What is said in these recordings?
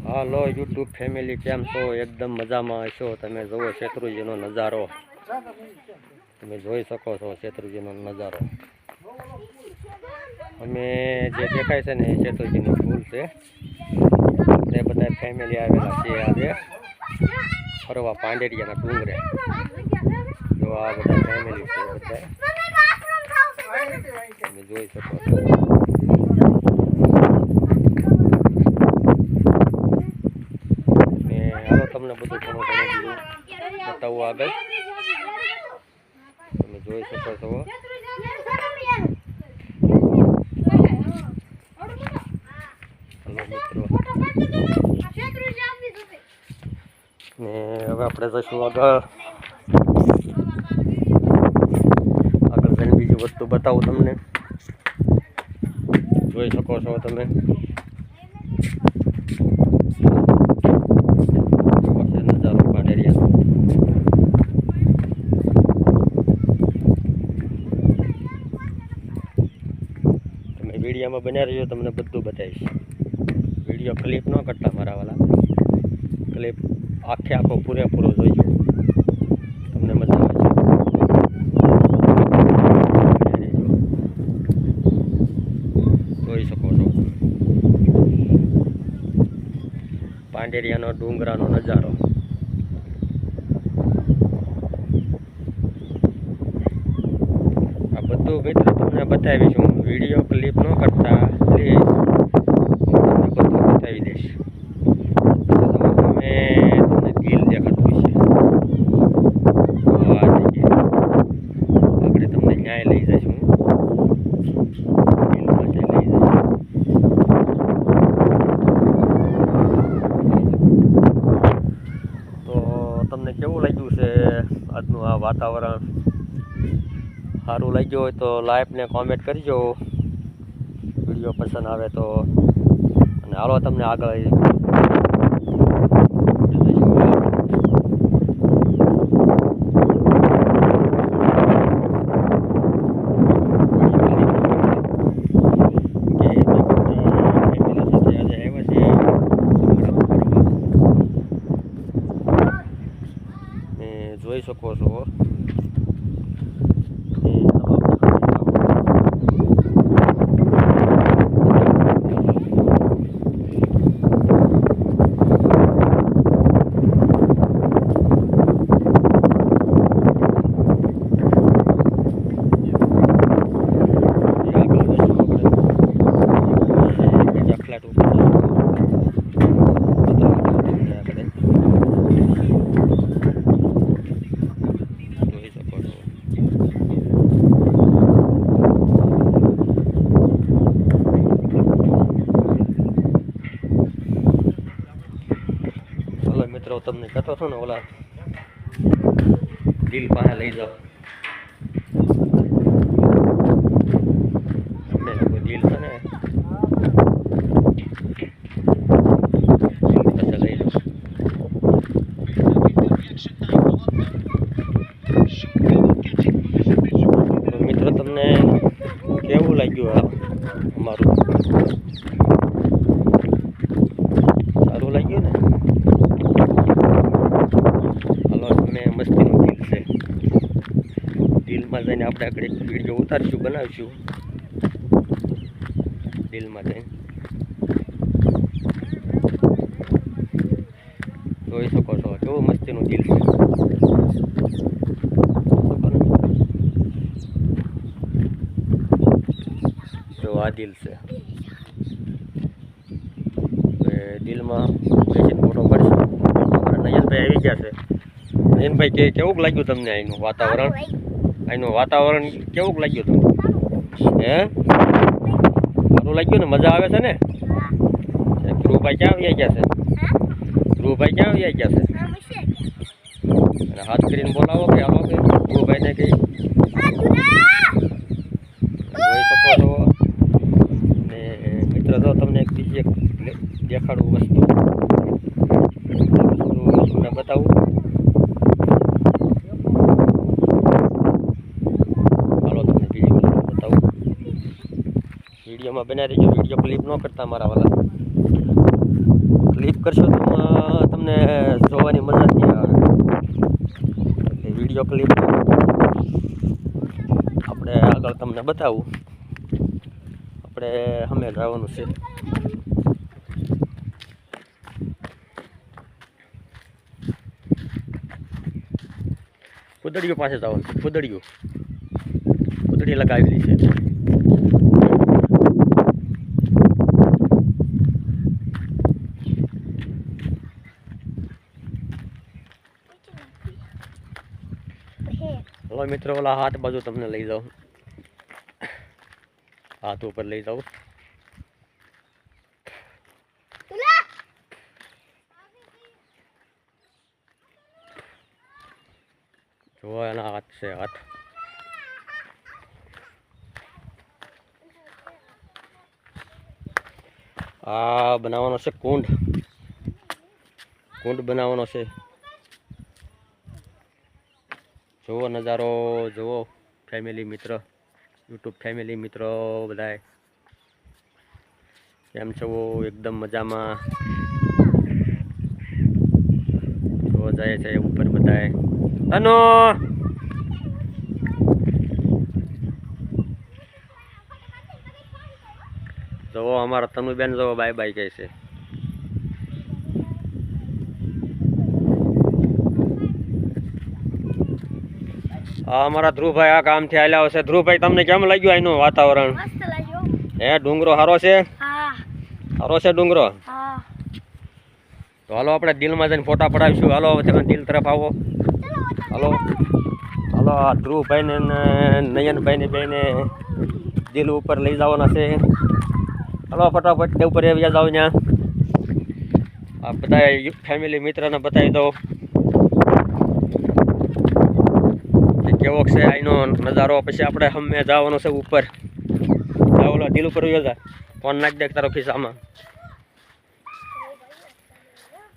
હાલો YouTube family, કેમ છો? એકદમ મજામાં હશો. તમે જુઓ શેત્રુંજીનો નજારો, તમે જોઈ શકો છો શેત્રુંજીનો નજારો. અમે જે દેખાય છે ને એ શેત્રુંજીનું ફૂલ છે. આપણે બધા ફેમિલી આવેલા છીએ આજે ફરવા પાંડેરિયાના ડુંગરે. જો આ બધા ફેમિલી છે, બધા તમે જોઈ શકો છો. તમને બધું ઘણું બીજું બતાવવું આગળ, તમે જોઈ શકો છો. હલો મિત્રો, ને હવે આપણે જઈશું આગળ જઈને બીજી વસ્તુ બતાવું તમને. જોઈ શકો છો તમે. વિડીયોમાં બન્યા રહેજો, તમને બધું બતાવીશ. વિડીયો ક્લિપ ન કરતા મારા વાલા, ક્લિપ આખો પૂરેપૂરો જોઈજો, તમને મજા આવે છે. જોઈ શકો છો પાંડેરિયાનો ડુંગરાનો નજારો. આ બધું મિત્રો તમને બતાવીશું. વિડીયો ક્લિપ ન કરતા પ્લીઝ, તમને બધું બતાવી દઈશ. તમે દિલ દેખાતું છે. આપણે તમને ન્યાય લઈ જઈશું, દિલ પાસે લઈ જઈશું. તો તમને કેવું લાગ્યું છે આજનું આ વાતાવરણ? સારું લાગ્યું હોય તો લાઈક ને કોમેન્ટ કરજો, વિડીયો પસંદ આવે તો. અને હાલો તમને આગળ જોઈ શકો છો. મિત્રો તમને કહેતો છો ને, ઓલા દિલ પાસે લઈ જાઓ. અમે કોઈ દિલ છે ને પાસે લઈ જાઓ. તો મિત્રો તમને કેવું લાગ્યું આ અમારું? સારું લાગ્યું ને? મસ્તીનું દિલ છે. દિલમાં જઈને આપણે આગળ એક વિડીયો ઉતારશું, બનાવીશું દિલમાં જઈને. જોઈ શકો છો કેવું મસ્તીનું દિલ છે. જો આ દિલ છે. દિલમાં બેસીને ફોટો પાડીશું. નયનભાઈ આવી ગયા છે. નયનભાઈ, કેવું લાગ્યું તમને અહીંનું વાતાવરણ? અહીંનું વાતાવરણ કેવું લાગ્યું તમને? હે, સારું લાગ્યું ને? મજા આવે છે ને? ધ્રુવભાઈ ક્યાં આવી ગયા છે? ધ્રુવભાઈ ક્યાં આવી ગયા છે? અને હાથ કરીને બોલાવો કે હાલો કે ધ્રુવભાઈને કઈ. જોઈ શકો છો. ને મિત્ર જો તમને એક બીજી એક દેખાડું વસ્તુ તમને બતાવું. વિડીયોમાં બનાવી દેજો, વિડીયો ક્લિપ ન કરતા મારા વાલા. ક્લિપ કરશો તો તમને જોવાની મજા જ નહીં આવે. એટલે વિડીયો ક્લિપ આપણે આગળ તમને બતાવું. આપણે અમે જવાનું છે. કુદડીઓ પાસે જવાનું છે. કુદડી લગાવેલી છે. હલો મિત્રો, ઓલા હાથ બાજુ તમને લઈ જાઉં, હાથ ઉપર લઈ જાઉં. જો એના હાથ છે. હાથ આ બનાવવાનો છે કુંડ બનાવવાનો છે. જુઓ નજારો, જુઓ ફેમિલી મિત્ર, યુટ્યુબ ફેમિલી મિત્રો બધાય કેમ છો? એકદમ મજામાં. જો જાય છે ઉપર બધાય. અનો જુઓ અમારા તનુબેન જુઓ બાય બાય કહે છે. અમારા ધ્રુવભાઈ આ કામથી આવેલા હશે. ધ્રુવભાઈ, તમને કેમ લાગ્યું અહીંનું વાતાવરણ? હે, ડુંગરો સારો છે? સારો છે ડુંગરો? તો હાલો આપણે દિલમાં જઈને ફોટા પડાવીશું. હાલો તમે દિલ તરફ આવો. હાલો હાલો, આ ધ્રુવભાઈ ને નયનભાઈ ને બેને દિલ ઉપર લઈ જવાના છે. હાલો ફટાફટ તે ઉપર આવી જાઓ. ત્યાં આ બધા ફેમિલી મિત્રને બતાવી દો કેવો છે અહીંનો નજારો. પછી આપણે હમે જવાનો છે ઉપર. ઓલો દિલ ઉપર જા, ફોન નાખી દે તારો ખિસ્સામાં.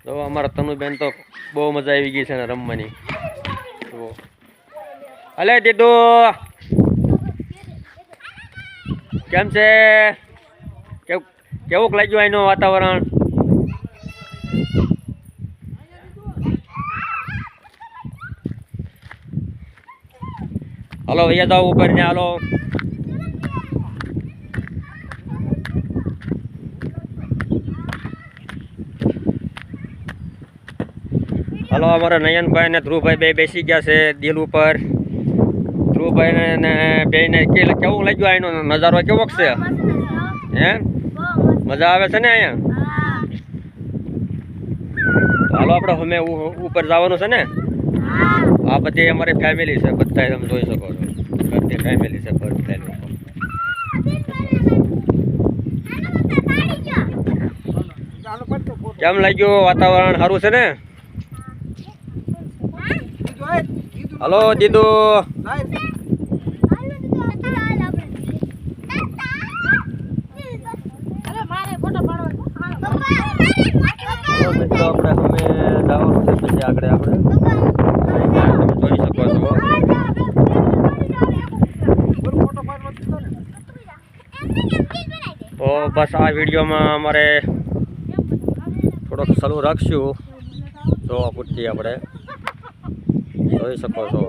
તો અમારા તનુબેન તો બહુ મજા આવી ગઈ છે ને રમવાની. અલે દીદુ કેમ છે? કેવું લાગ્યું અહીંનું વાતાવરણ? હાલો ભૈયા જાઓ ઉપર ને. હાલો હાલો, અમારા નયનભાઈ ને ધ્રુવભાઈ બે બેસી ગયા છે દિલ ઉપર. ધ્રુવભાઈ ને બે ને કેવું લાગ્યું અહીંનો નજારો? કેવો છે? હે, મજા આવે છે ને અહીંયા? હાલો આપણે અમે ઉપર જવાનું છે ને. આ બધી અમારી ફેમિલી છે, બધા તમે જોઈ શકો છો. બધી ફેમિલી છે બધા. કેમ લાગ્યું વાતાવરણ? સારું છે ને? હલો દીદુ, મિત્રો આપણે અમે જવાનું છે. પછી આગળ આપણે જોઈ શકો છો. તો બસ આ વિડીયોમાં અમારે થોડોક સલું રાખશું. જો પૂરતી આપણે જોઈ શકો છો.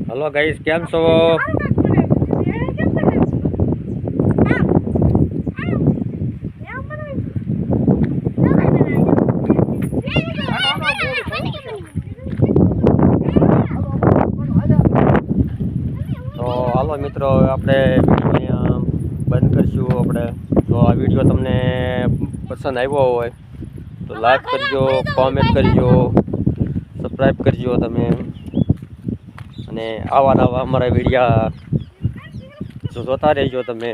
હલો ગાઈસ, કેમ છો? હાલો મિત્રો, આપણે વિડીયો બંધ કરીશું. આપણે જો આ વિડીયો તમને પસંદ આવ્યો હોય તો લાઈક કરજો, કોમેન્ટ કરજો, સબસ્ક્રાઈબ કરજો તમે. અને આવા અમારા વિડીયા જોતા રહેજો તમે.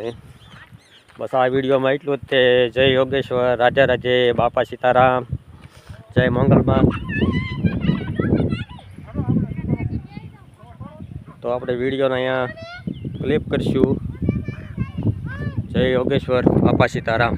બસ આ વિડીયોમાં એટલું જ તે. જય યોગેશ્વર, રાધે રાધે, બાપા સીતારામ, જય મંગલમાં. તો આપણે વિડીયોને અહીંયા ક્લિપ કરશું. જય યોગેશ્વર, બાપા સીતારામ.